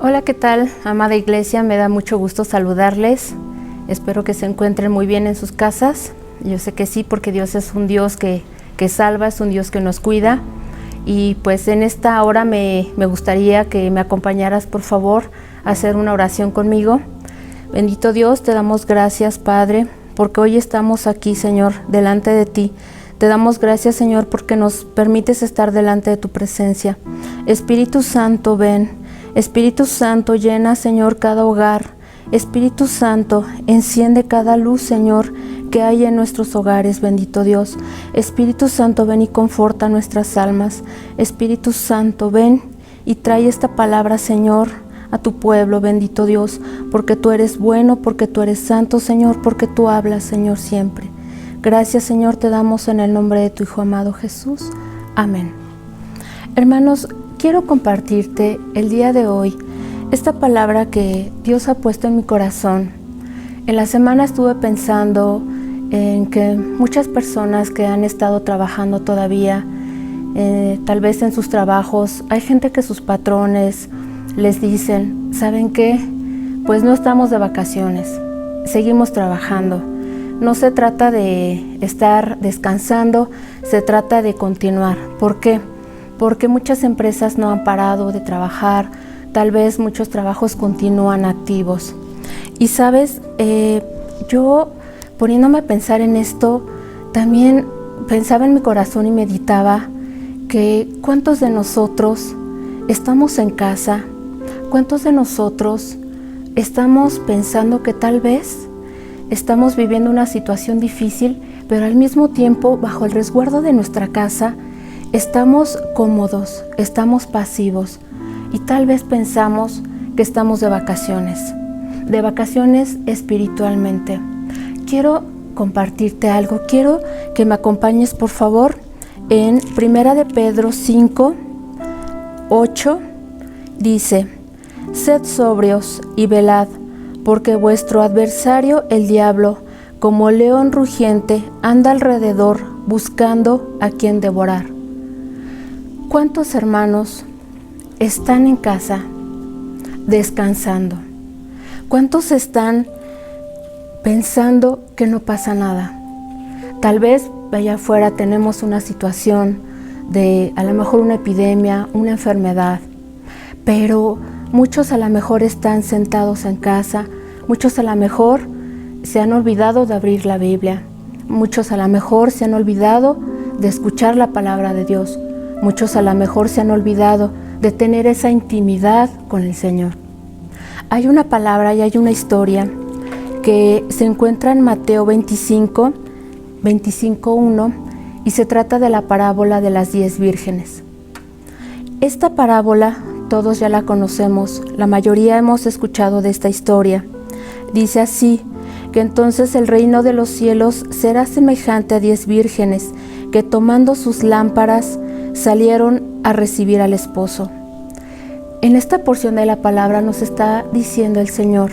Hola, ¿qué tal, amada iglesia? Me da mucho gusto saludarles. Espero que se encuentren muy bien en sus casas. Yo sé que sí, porque Dios es un Dios que salva, es un Dios que nos cuida. Y pues en esta hora me gustaría que me acompañaras, por favor, a hacer una oración conmigo. Bendito Dios, te damos gracias, Padre, porque hoy estamos aquí, Señor, delante de ti. Te damos gracias, Señor, porque nos permites estar delante de tu presencia. Espíritu Santo, ven. Espíritu Santo, llena, Señor, cada hogar. Espíritu Santo, enciende cada luz, Señor, que hay en nuestros hogares, bendito Dios. Espíritu Santo, ven y conforta nuestras almas. Espíritu Santo, ven y trae esta palabra, Señor, a tu pueblo, bendito Dios, porque tú eres bueno, porque tú eres santo, Señor, porque tú hablas, Señor, siempre. Gracias, Señor, te damos en el nombre de tu Hijo amado Jesús. Amén. Hermanos, quiero compartirte el día de hoy esta palabra que Dios ha puesto en mi corazón. En la semana estuve pensando en que muchas personas que han estado trabajando todavía, tal vez en sus trabajos, hay gente que sus patrones les dicen, ¿saben qué? Pues no estamos de vacaciones, seguimos trabajando. No se trata de estar descansando, se trata de continuar. ¿Por qué? Porque muchas empresas no han parado de trabajar, tal vez muchos trabajos continúan activos. Y sabes, yo poniéndome a pensar en esto, también pensaba en mi corazón y meditaba que cuántos de nosotros estamos en casa, cuántos de nosotros estamos pensando que tal vez estamos viviendo una situación difícil, pero al mismo tiempo, bajo el resguardo de nuestra casa, estamos cómodos, estamos pasivos y tal vez pensamos que estamos de vacaciones espiritualmente. Quiero compartirte algo, quiero que me acompañes por favor en 1 de Pedro 5, 8, dice, sed sobrios y velad, porque vuestro adversario el diablo, como león rugiente, anda alrededor buscando a quien devorar. ¿Cuántos hermanos están en casa descansando? ¿Cuántos están pensando que no pasa nada? Tal vez allá afuera tenemos una situación de a lo mejor una epidemia, una enfermedad, pero muchos a lo mejor están sentados en casa, muchos a lo mejor se han olvidado de abrir la Biblia, muchos a lo mejor se han olvidado de escuchar la palabra de Dios, muchos a lo mejor se han olvidado de tener esa intimidad con el Señor. Hay una palabra y hay una historia que se encuentra en Mateo 25:1 y se trata de la parábola de las 10 vírgenes. Esta parábola todos ya la conocemos, la mayoría hemos escuchado de esta historia. Dice así, que entonces el reino de los cielos será semejante a 10 vírgenes que tomando sus lámparas salieron a recibir al esposo. En esta porción de la palabra nos está diciendo el Señor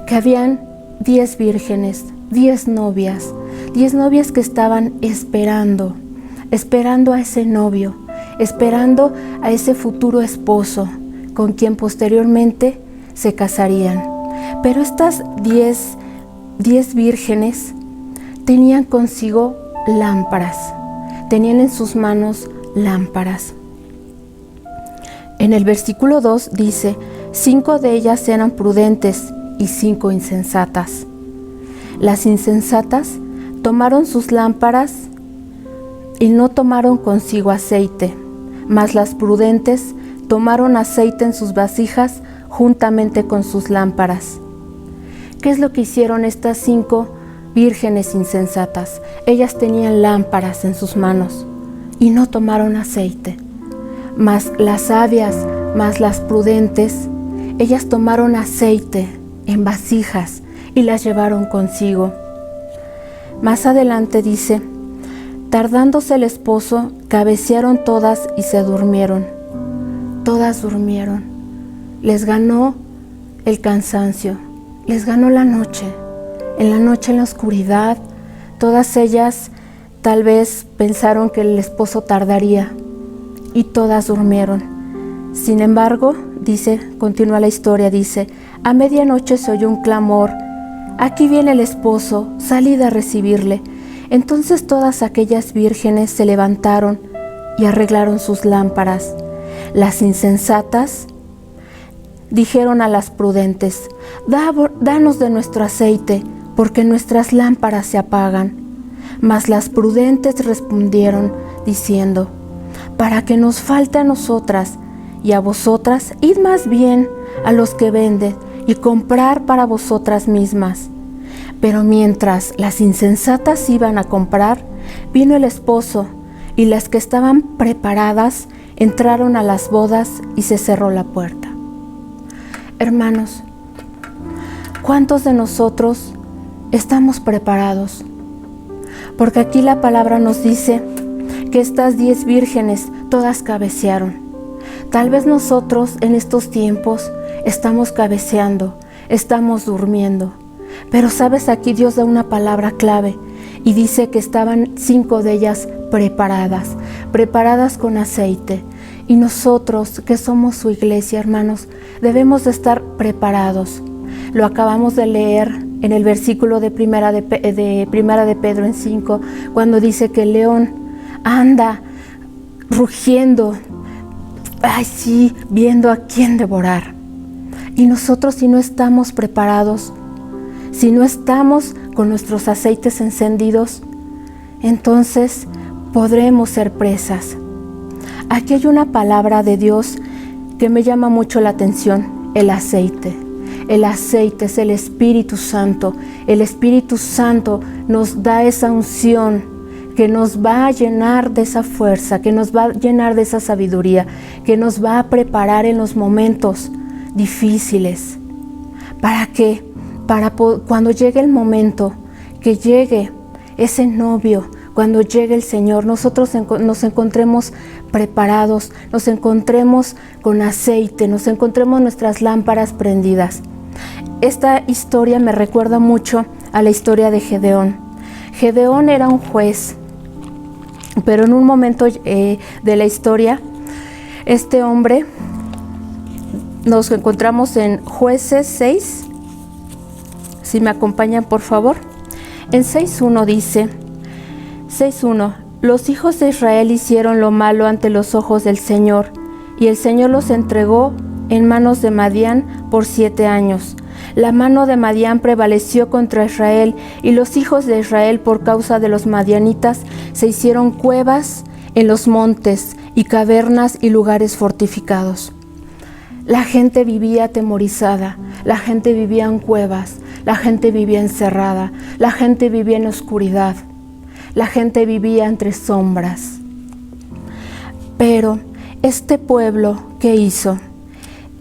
que habían 10 vírgenes, 10 novias que estaban esperando a ese novio, esperando a ese futuro esposo con quien posteriormente se casarían. Pero estas 10 vírgenes tenían consigo lámparas, tenían en sus manos lámparas. En el versículo 2 dice, 5 de ellas eran prudentes y 5 insensatas. Las insensatas tomaron sus lámparas y no tomaron consigo aceite, mas las prudentes tomaron aceite en sus vasijas juntamente con sus lámparas. ¿Qué es lo que hicieron estas 5 vírgenes insensatas? Ellas tenían lámparas en sus manos y no tomaron aceite. Mas las sabias, mas las prudentes, ellas tomaron aceite en vasijas y las llevaron consigo. Más adelante dice, tardándose el esposo, cabecearon todas y se durmieron. Todas durmieron. Les ganó el cansancio, les ganó la noche. En la oscuridad, todas ellas tal vez pensaron que el esposo tardaría y todas durmieron. Sin embargo, dice, continúa la historia, dice: a medianoche se oyó un clamor: aquí viene el esposo, salid a recibirle. Entonces todas aquellas vírgenes se levantaron y arreglaron sus lámparas. Las insensatas dijeron a las prudentes: danos de nuestro aceite, porque nuestras lámparas se apagan. Mas las prudentes respondieron diciendo: para que nos falte a nosotras y a vosotras, id más bien a los que venden y comprar para vosotras mismas. Pero mientras las insensatas iban a comprar, vino el esposo, y las que estaban preparadas entraron a las bodas y se cerró la puerta. Hermanos, ¿cuántos de nosotros estamos preparados? Porque aquí la palabra nos dice que estas 10 vírgenes todas cabecearon. Tal vez nosotros en estos tiempos estamos cabeceando, estamos durmiendo. Pero sabes, aquí Dios da una palabra clave y dice que estaban 5 de ellas preparadas con aceite. Y nosotros, que somos su iglesia, hermanos, debemos de estar preparados. Lo acabamos de leer en el versículo de Primera de Pedro en 5, cuando dice que el león anda rugiendo, viendo a quién devorar. Y nosotros, si no estamos preparados, si no estamos con nuestros aceites encendidos, entonces podremos ser presas. Aquí hay una palabra de Dios que me llama mucho la atención: el aceite. El aceite es el Espíritu Santo. El Espíritu Santo nos da esa unción que nos va a llenar de esa fuerza, que nos va a llenar de esa sabiduría, que nos va a preparar en los momentos difíciles. ¿Para qué? Para cuando llegue el momento, que llegue ese novio, cuando llegue el Señor, nosotros nos encontremos preparados, nos encontremos con aceite, nos encontremos nuestras lámparas prendidas. Esta historia me recuerda mucho a la historia de Gedeón. Gedeón era un juez, pero en un momento de la historia, este hombre, nos encontramos en Jueces 6, si me acompañan por favor. En 6.1 dice: 6.1: los hijos de Israel hicieron lo malo ante los ojos del Señor, y el Señor los entregó en manos de Madián por 7 años. La mano de Madián prevaleció contra Israel, y los hijos de Israel, por causa de los madianitas, se hicieron cuevas en los montes y cavernas y lugares fortificados. La gente vivía atemorizada, la gente vivía en cuevas, la gente vivía encerrada, la gente vivía en oscuridad, la gente vivía entre sombras. Pero este pueblo, ¿qué hizo?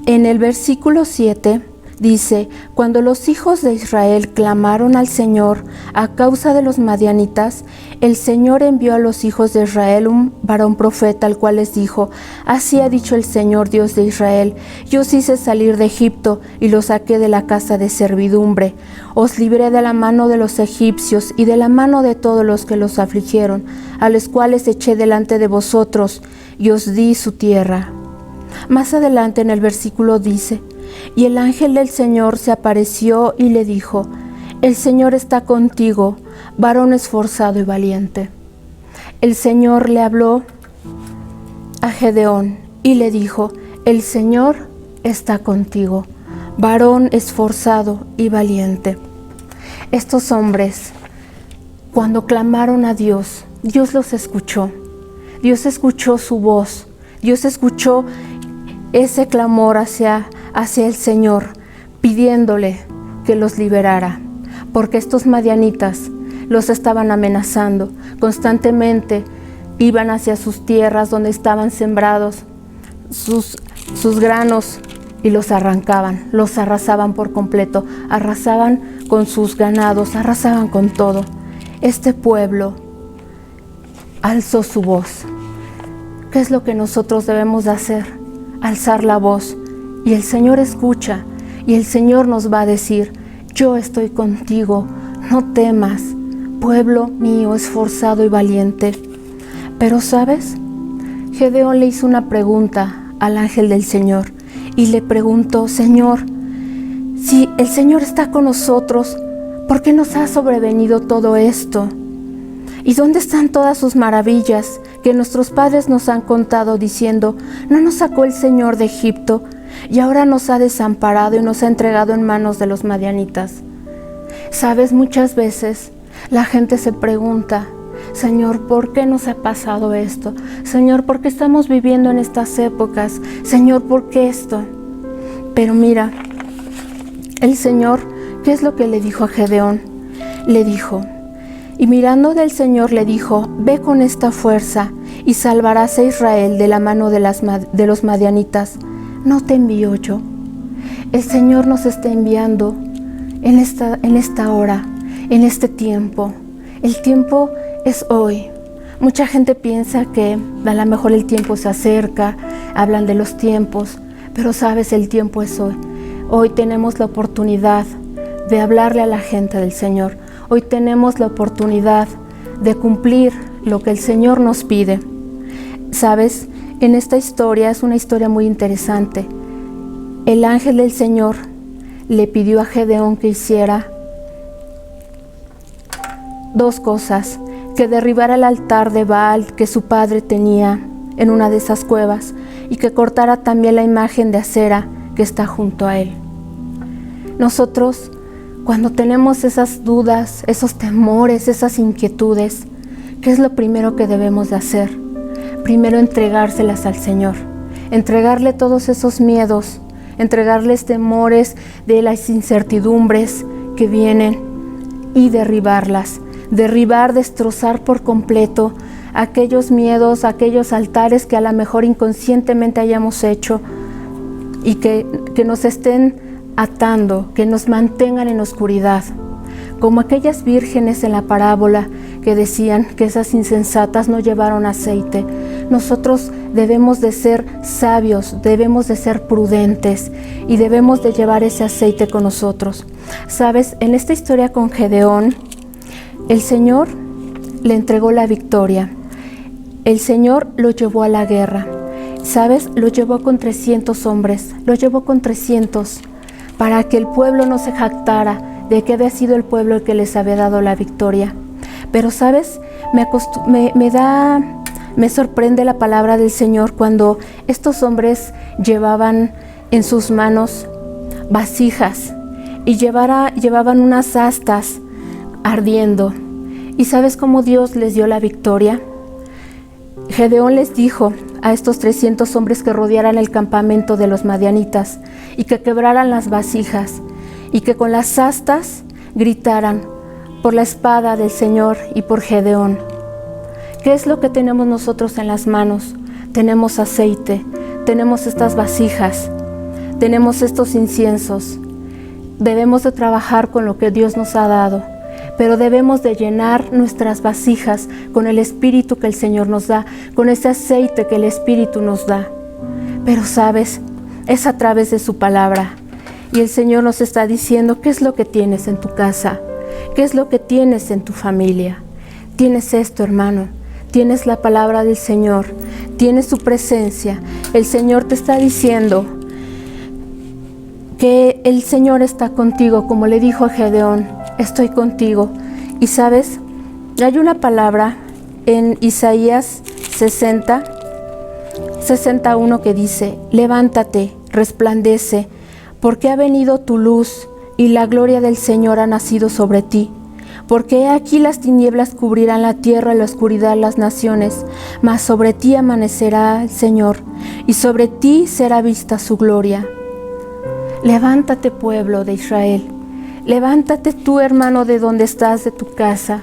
En el versículo 7 dice: cuando los hijos de Israel clamaron al Señor a causa de los madianitas, el Señor envió a los hijos de Israel un varón profeta, al cual les dijo: así ha dicho el Señor Dios de Israel: yo os hice salir de Egipto y los saqué de la casa de servidumbre. Os libré de la mano de los egipcios y de la mano de todos los que los afligieron, a los cuales eché delante de vosotros, y os di su tierra. Más adelante en el versículo dice: y el ángel del Señor se apareció y le dijo: el Señor está contigo, varón esforzado y valiente. El Señor le habló a Gedeón y le dijo: el Señor está contigo, varón esforzado y valiente. Estos hombres, cuando clamaron a Dios, Dios los escuchó. Dios escuchó su voz. Dios escuchó ese clamor hacia el Señor, pidiéndole que los liberara, porque estos madianitas los estaban amenazando. Constantemente iban hacia sus tierras donde estaban sembrados sus granos y los arrancaban, los arrasaban por completo, arrasaban con sus ganados, arrasaban con todo. Este pueblo alzó su voz. ¿Qué es lo que nosotros debemos de hacer? Alzar la voz. Y el Señor escucha, y el Señor nos va a decir: yo estoy contigo, no temas, pueblo mío esforzado y valiente. Pero ¿sabes? Gedeón le hizo una pregunta al ángel del Señor, y le preguntó: Señor, si el Señor está con nosotros, ¿por qué nos ha sobrevenido todo esto? ¿Y dónde están todas sus maravillas que nuestros padres nos han contado diciendo: ¿no nos sacó el Señor de Egipto y ahora nos ha desamparado y nos ha entregado en manos de los madianitas? Sabes, muchas veces la gente se pregunta: Señor, ¿por qué nos ha pasado esto? Señor, ¿por qué estamos viviendo en estas épocas? Señor, ¿por qué esto? Pero mira, el Señor, ¿qué es lo que le dijo a Gedeón? Le dijo, y mirando del Señor le dijo: ve con esta fuerza y salvarás a Israel de la mano de los madianitas. ¿No te envío yo? El Señor nos está enviando en esta hora, en este tiempo. El tiempo es hoy. Mucha gente piensa que a lo mejor el tiempo se acerca, hablan de los tiempos, pero sabes, el tiempo es hoy. Hoy tenemos la oportunidad de hablarle a la gente del Señor. Hoy tenemos la oportunidad de cumplir lo que el Señor nos pide. Sabes, en esta historia es una historia muy interesante. El ángel del Señor le pidió a Gedeón que hiciera dos cosas: que derribara el altar de Baal que su padre tenía en una de esas cuevas y que cortara también la imagen de acera que está junto a él. Nosotros, cuando tenemos esas dudas, esos temores, esas inquietudes, ¿qué es lo primero que debemos de hacer? Primero, entregárselas al Señor, entregarle todos esos miedos, entregarles temores de las incertidumbres que vienen y derribarlas. Derribar, destrozar por completo aquellos miedos, aquellos altares que a lo mejor inconscientemente hayamos hecho y que nos estén atando, que nos mantengan en oscuridad. Como aquellas vírgenes en la parábola que decían que esas insensatas no llevaron aceite. Nosotros debemos de ser sabios, debemos de ser prudentes y debemos de llevar ese aceite con nosotros. Sabes, en esta historia con Gedeón, el Señor le entregó la victoria. El Señor lo llevó a la guerra. ¿Sabes? Lo llevó con 300 hombres. Lo llevó con 300 para que el pueblo no se jactara de que había sido el pueblo el que les había dado la victoria. Pero, ¿sabes? Me sorprende la palabra del Señor cuando estos hombres llevaban en sus manos vasijas y llevaban unas astas ardiendo. ¿Y sabes cómo Dios les dio la victoria? Gedeón les dijo a estos 300 hombres que rodearan el campamento de los madianitas y que quebraran las vasijas y que con las astas gritaran por la espada del Señor y por Gedeón. ¿Qué es lo que tenemos nosotros en las manos? Tenemos aceite, tenemos estas vasijas, tenemos estos inciensos. Debemos de trabajar con lo que Dios nos ha dado, pero debemos de llenar nuestras vasijas con el Espíritu que el Señor nos da, con ese aceite que el Espíritu nos da. Pero sabes, es a través de su palabra. Y el Señor nos está diciendo: ¿qué es lo que tienes en tu casa? ¿Qué es lo que tienes en tu familia? Tienes esto, hermano. Tienes la palabra del Señor. Tienes su presencia. El Señor te está diciendo que el Señor está contigo, como le dijo a Gedeón: estoy contigo. Y sabes, hay una palabra en Isaías 61 que dice: levántate, resplandece, porque ha venido tu luz y la gloria del Señor ha nacido sobre ti. Porque he aquí las tinieblas cubrirán la tierra y la oscuridad las naciones, mas sobre ti amanecerá el Señor y sobre ti será vista su gloria. Levántate, pueblo de Israel. Levántate tú, hermano, de donde estás, de tu casa.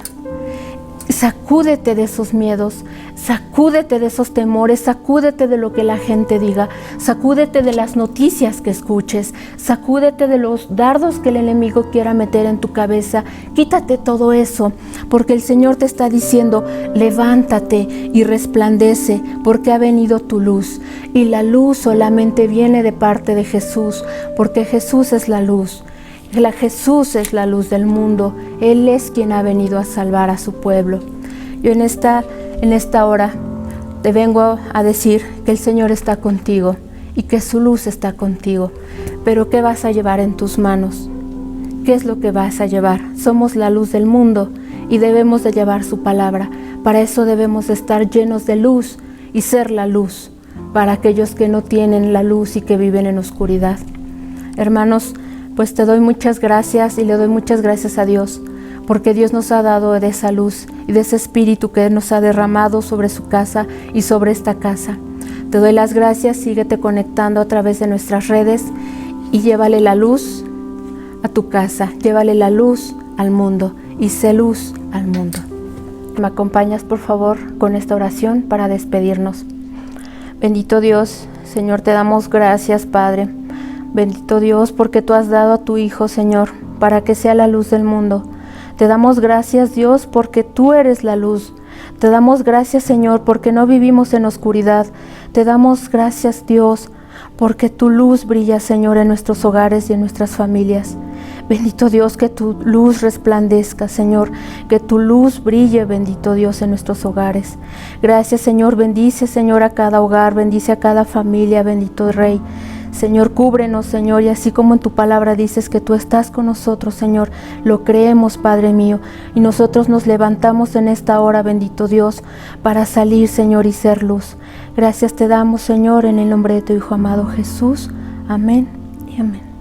Sacúdete de esos miedos, sacúdete de esos temores, sacúdete de lo que la gente diga, sacúdete de las noticias que escuches, sacúdete de los dardos que el enemigo quiera meter en tu cabeza. Quítate todo eso, porque el Señor te está diciendo: levántate y resplandece, porque ha venido tu luz. Y la luz solamente viene de parte de Jesús, porque Jesús es la luz. Jesús es la luz del mundo. Él es quien ha venido a salvar a su pueblo. Yo en esta hora te vengo a decir que el Señor está contigo y que su luz está contigo. Pero ¿qué vas a llevar en tus manos? ¿Qué es lo que vas a llevar? Somos la luz del mundo y debemos de llevar su palabra. Para eso debemos de estar llenos de luz y ser la luz para aquellos que no tienen la luz y que viven en oscuridad. Hermanos, pues te doy muchas gracias y le doy muchas gracias a Dios, porque Dios nos ha dado de esa luz y de ese espíritu que nos ha derramado sobre su casa y sobre esta casa. Te doy las gracias, síguete conectando a través de nuestras redes y llévale la luz a tu casa, llévale la luz al mundo y sé luz al mundo. ¿Me acompañas, por favor, con esta oración para despedirnos? Bendito Dios, Señor, te damos gracias, Padre. Bendito Dios, porque tú has dado a tu Hijo, Señor, para que sea la luz del mundo. Te damos gracias, Dios, porque tú eres la luz. Te damos gracias, Señor, porque no vivimos en oscuridad. Te damos gracias, Dios, porque tu luz brilla, Señor, en nuestros hogares y en nuestras familias. Bendito Dios, que tu luz resplandezca, Señor, que tu luz brille, bendito Dios, en nuestros hogares. Gracias, Señor, bendice, Señor, a cada hogar, bendice a cada familia, bendito Rey. Señor, cúbrenos, Señor, y así como en tu palabra dices que tú estás con nosotros, Señor, lo creemos, Padre mío, y nosotros nos levantamos en esta hora, bendito Dios, para salir, Señor, y ser luz. Gracias te damos, Señor, en el nombre de tu Hijo amado Jesús. Amén y amén.